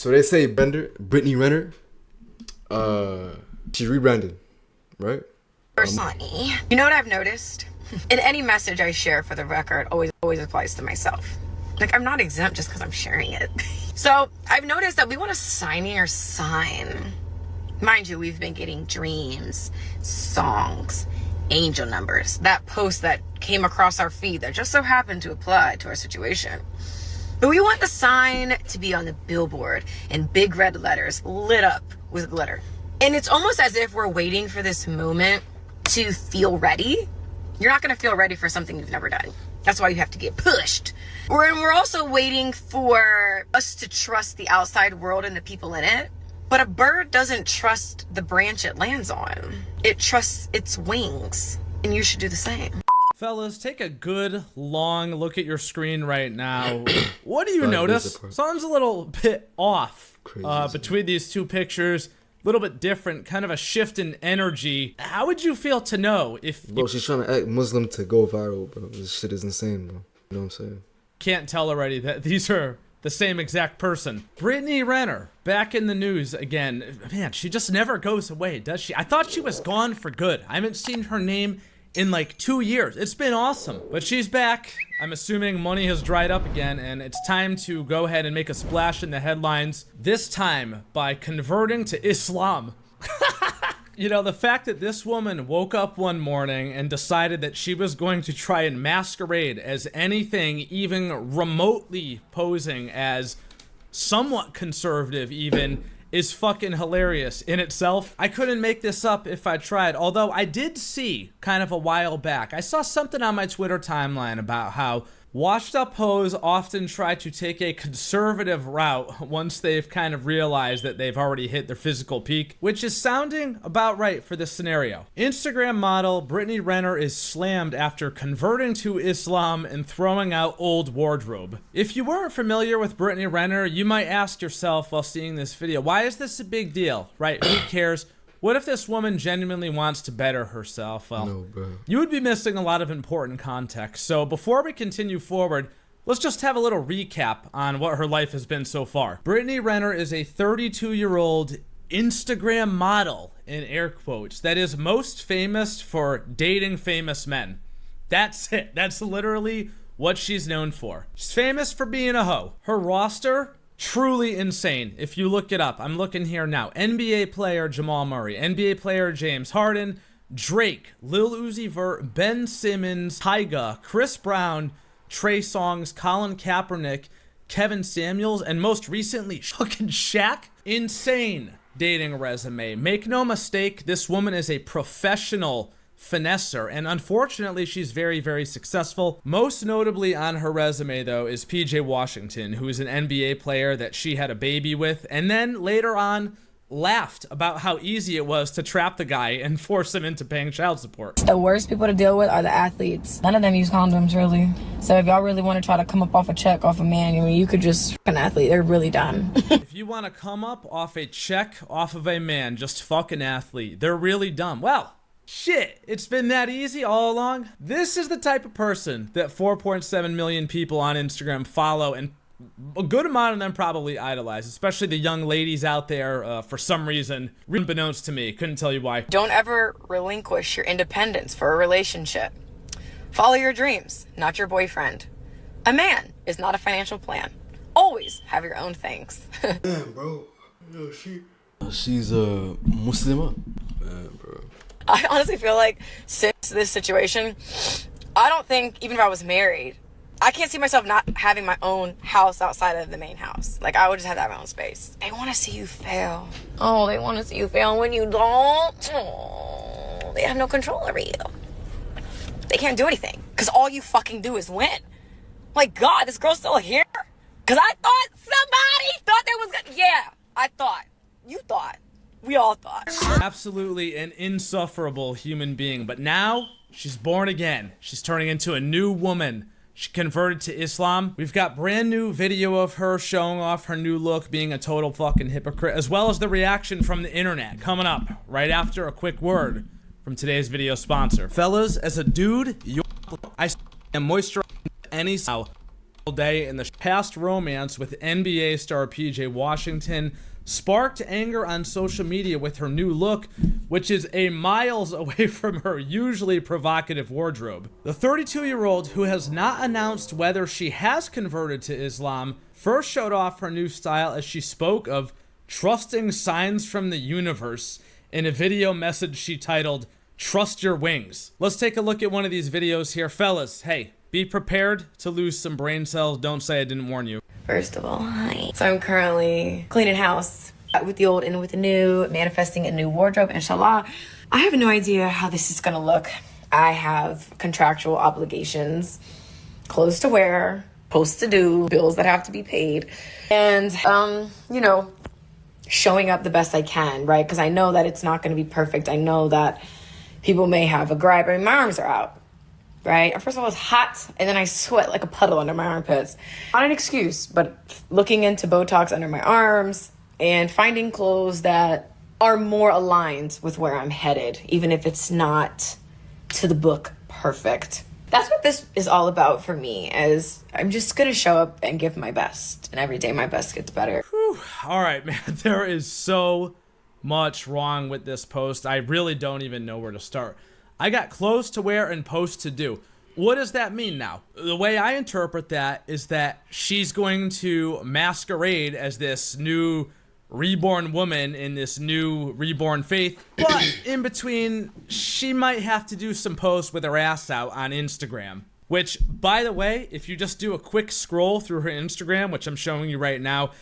So they say Brittany Renner, she rebranded, right? Funny. You know what I've noticed? In any message I share, for the record, always applies to myself. Like, I'm not exempt just because I'm sharing it. So I've noticed that we want to sign your sign. Mind you, we've been getting dreams, songs, angel numbers. That post that came across our feed that just so happened to apply to our situation. But we want the sign to be on the billboard in big red letters, lit up with glitter. And it's almost as if we're waiting for this moment to feel ready. You're not going to feel ready for something you've never done. That's why you have to get pushed. We're also waiting for us to trust the outside world and the people in it. But a bird doesn't trust the branch it lands on. It trusts its wings. And you should do the same. Fellas, take a good, long look at your screen right now. What do you notice? Something's a little bit off between these two pictures. A little bit different, kind of a shift in energy. How would you feel to know if... Bro, she's trying to act Muslim to go viral, bro. This shit is insane, bro. You know what I'm saying? Can't tell already that these are the same exact person. Brittany Renner, back in the news again. Man, she just never goes away, does she? I thought she was gone for good. I haven't seen her name in like 2 years. It's been awesome. But she's back. I'm assuming money has dried up again, and it's time to go ahead and make a splash in the headlines. This time by converting to Islam. You know, the fact that this woman woke up one morning and decided that she was going to try and masquerade as anything even remotely posing as somewhat conservative even is fucking hilarious in itself. I couldn't make this up if I tried, although I did see kind of a while back. I saw something on my Twitter timeline about how washed up hoes often try to take a conservative route once they've kind of realized that they've already hit their physical peak, which is sounding about right for this scenario. Instagram model Brittany Renner is slammed after converting to Islam and throwing out old wardrobe. If you weren't familiar with Brittany Renner, you might ask yourself while seeing this video, why is this a big deal, right? Who cares? What if this woman genuinely wants to better herself? Well, No, bro. you would be missing a lot of important context. So before we continue forward, let's just have a little recap on what her life has been so far. Brittany Renner is a 32-year-old Instagram model, in air quotes, that is most famous for dating famous men. That's it. That's literally what she's known for. She's famous for being a hoe. Her roster... truly insane. If you look it up, I'm looking here now. NBA player Jamal Murray, NBA player James Harden, Drake, Lil Uzi Vert, Ben Simmons, Tyga, Chris Brown, Trey Songz, Colin Kaepernick, Kevin Samuels, and most recently, fucking Shaq. Insane dating resume. Make no mistake, this woman is a professional finesser, and unfortunately she's very, very successful. Most notably on her resume though is PJ Washington, who is an NBA player that she had a baby with, and then later on laughed about how easy it was to trap the guy and force him into paying child support. The worst people to deal with are the athletes. None of them use condoms, really. So if y'all really want to try to come up off a check off a man, I mean, you could just an athlete. They're really dumb. If you want to come up off a check off of a man, just fuck an athlete. They're really dumb. Well, shit, it's been that easy all along. This is the type of person that 4.7 million people on Instagram follow, and a good amount of them probably idolize, especially the young ladies out there for some reason, unbeknownst to me. Couldn't tell you why. Don't ever relinquish your independence for a relationship. Follow your dreams, not your boyfriend. A man is not a financial plan. Always have your own things. Damn, bro. Yo, she's a Muslima. Man, bro. I honestly feel like since this situation, I don't think, even if I was married, I can't see myself not having my own house outside of the main house. Like, I would just have to have my own space. They want to see you fail. Oh, they want to see you fail when you don't. Oh, they have no control over you. They can't do anything because all you fucking do is win. Like, God, this girl's still here? Because I thought somebody thought they was gonna... Yeah, I thought. You thought. We all thought. Absolutely an insufferable human being, but now she's born again. She's turning into a new woman. She converted to Islam. We've got brand new video of her showing off her new look, being a total fucking hypocrite, as well as the reaction from the internet coming up right after a quick word from today's video sponsor. Fellas, as a dude, I am moisturizing any style. day in the past romance with NBA star PJ Washington sparked anger on social media with her new look, which is a miles away from her usually provocative wardrobe. The 32-year-old, who has not announced whether she has converted to Islam, first showed off her new style as she spoke of trusting signs from the universe in a video message she titled, "Trust Your Wings." Let's take a look at one of these videos here. Fellas, hey, be prepared to lose some brain cells. Don't say I didn't warn you. First of all, hi. So I'm currently cleaning house with the old and with the new, manifesting a new wardrobe, inshallah. I have no idea how this is gonna look. I have contractual obligations, clothes to wear, posts to do, bills that have to be paid, and, you know, showing up the best I can, right? Because I know that it's not gonna be perfect. I know that people may have a gripe. I mean, my arms are out. Right? First of all, it's hot, and then I sweat like a puddle under my armpits. Not an excuse, but looking into Botox under my arms and finding clothes that are more aligned with where I'm headed, even if it's not to the book perfect. That's what this is all about for me, as I'm just gonna show up and give my best, and every day my best gets better. Whew. All right, man, there is so much wrong with this post. I really don't even know where to start. I got clothes to wear and posts to do. What does that mean now? The way I interpret that is that she's going to masquerade as this new reborn woman in this new reborn faith, but in between, she might have to do some posts with her ass out on Instagram. Which, by the way, if you just do a quick scroll through her Instagram, which I'm showing you right now,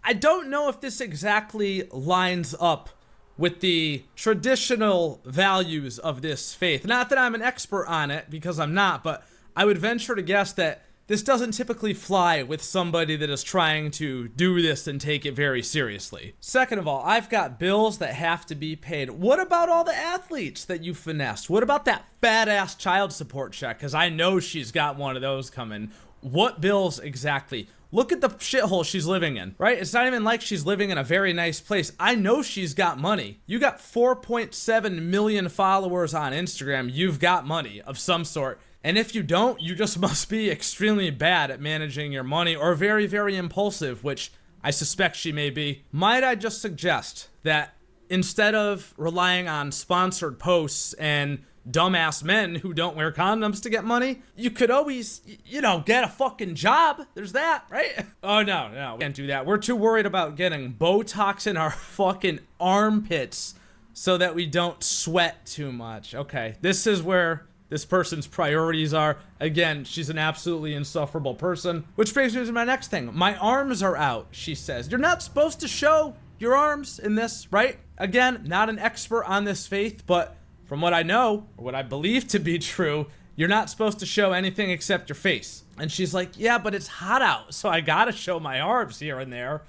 I don't know if this exactly lines up with the traditional values of this faith. Not that I'm an expert on it, because I'm not, but I would venture to guess that this doesn't typically fly with somebody that is trying to do this and take it very seriously. Second of all, I've got bills that have to be paid. What about all the athletes that you finessed? What about that fat-ass child support check? Because I know she's got one of those coming. What bills exactly? Look at the shithole she's living in, right? It's not even like she's living in a very nice place. I know she's got money. You got 4.7 million followers on Instagram. You've got money of some sort. And if you don't, you just must be extremely bad at managing your money, or very, very impulsive, which I suspect she may be. Might I just suggest that instead of relying on sponsored posts and dumbass men who don't wear condoms to get money, you could always, you know, get a fucking job. There's that, right? Oh, no, we can't do that. We're too worried about getting Botox in our fucking armpits so that we don't sweat too much. Okay, this is where this person's priorities are. Again, she's an absolutely insufferable person, which brings me to my next thing. My arms are out, she says. You're not supposed to show your arms in this, right? Again, not an expert on this faith, but from what I know, or what I believe to be true, you're not supposed to show anything except your face. And she's like, yeah, but it's hot out, so I gotta show my arms here and there.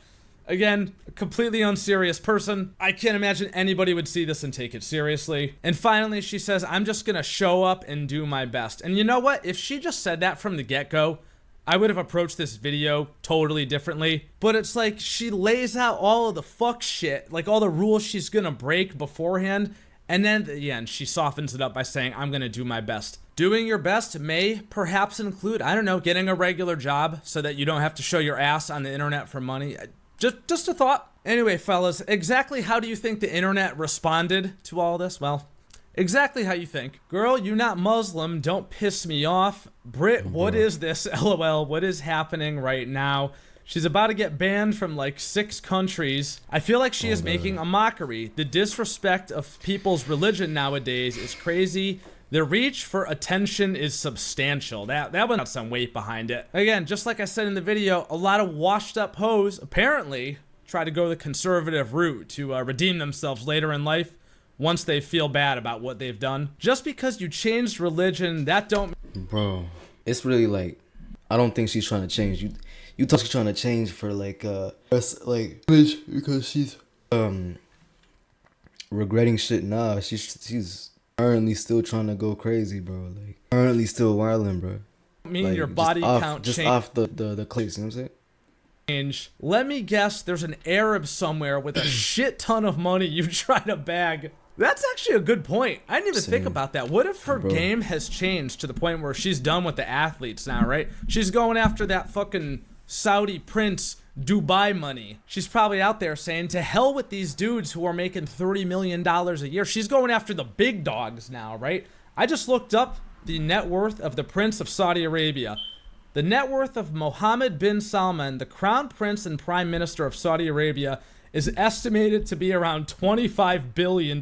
Again, a completely unserious person. I can't imagine anybody would see this and take it seriously. And finally, she says, I'm just gonna show up and do my best. And you know what? If she just said that from the get-go, I would have approached this video totally differently. But it's like she lays out all of the fuck shit, like all the rules she's gonna break beforehand. And then at the end, she softens it up by saying, I'm gonna do my best. Doing your best may perhaps include, I don't know, getting a regular job so that you don't have to show your ass on the internet for money. Just a thought. Anyway, fellas, exactly how do you think the internet responded to all this? Well, exactly how you think. Girl, you not Muslim, don't piss me off. Brit, what is this? LOL, what is happening right now? She's about to get banned from like 6 countries. I feel like she is making a mockery. The disrespect of people's religion nowadays is crazy. The reach for attention is substantial. That one got some weight behind it. Again, just like I said in the video, a lot of washed up hoes apparently try to go the conservative route to redeem themselves later in life once they feel bad about what they've done. Just because you changed religion, that don't... Bro, it's really like, I don't think she's trying to change. You thought she's trying to change for like because she's regretting shit. Nah, she's currently still trying to go crazy, bro. Like currently still wilding, bro. I mean, like, your body count just off the clips, you know what I'm saying? Let me guess, there's an Arab somewhere with a shit ton of money you try to bag That's actually a good point. I didn't even think Same. about that. What if her Bro. game has changed to the point where she's done with the athletes now, right? She's going after that fucking Saudi prince Dubai money. She's probably out there saying, to hell with these dudes who are making $30 million a year. She's going after the big dogs now, right? I just looked up the net worth of the Prince of Saudi Arabia. The net worth of Mohammed bin Salman, the Crown Prince and Prime Minister of Saudi Arabia, is estimated to be around $25 billion.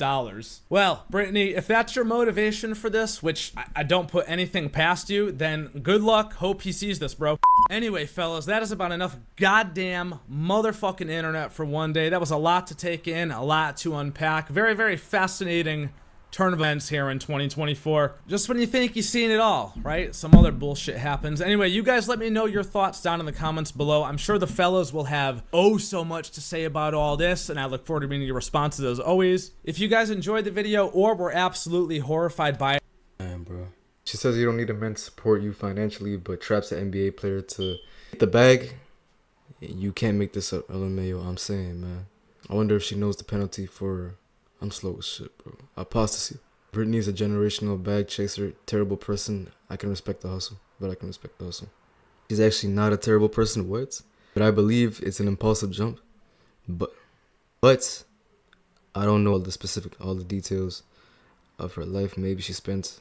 Well, Brittany, if that's your motivation for this, which I don't put anything past you, then good luck. Hope he sees this, bro. Anyway, fellas, that is about enough goddamn motherfucking internet for one day. That was a lot to take in, a lot to unpack. Very, very fascinating turn of events here in 2024. Just when you think you've seen it all, right? Some other bullshit happens. Anyway, you guys let me know your thoughts down in the comments below. I'm sure the fellas will have oh so much to say about all this, and I look forward to reading your responses as always. If you guys enjoyed the video or were absolutely horrified by it, Man, bro. She says you don't need a man to support you financially, but traps an NBA player to get the bag. You can't make this up, LMAO. I'm saying, man. I wonder if she knows the penalty for... I'm slow as shit, bro. Apostasy. Brittany's a generational bag chaser, terrible person. I can respect the hustle, but I can respect the hustle. She's actually not a terrible person, what? But I believe it's an impulsive jump. But I don't know all the details of her life. Maybe she spent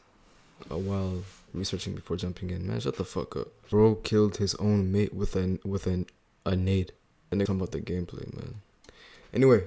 a while researching before jumping in. Man, shut the fuck up. Bro killed his own mate with a nade. And they talking about the gameplay, man. Anyway.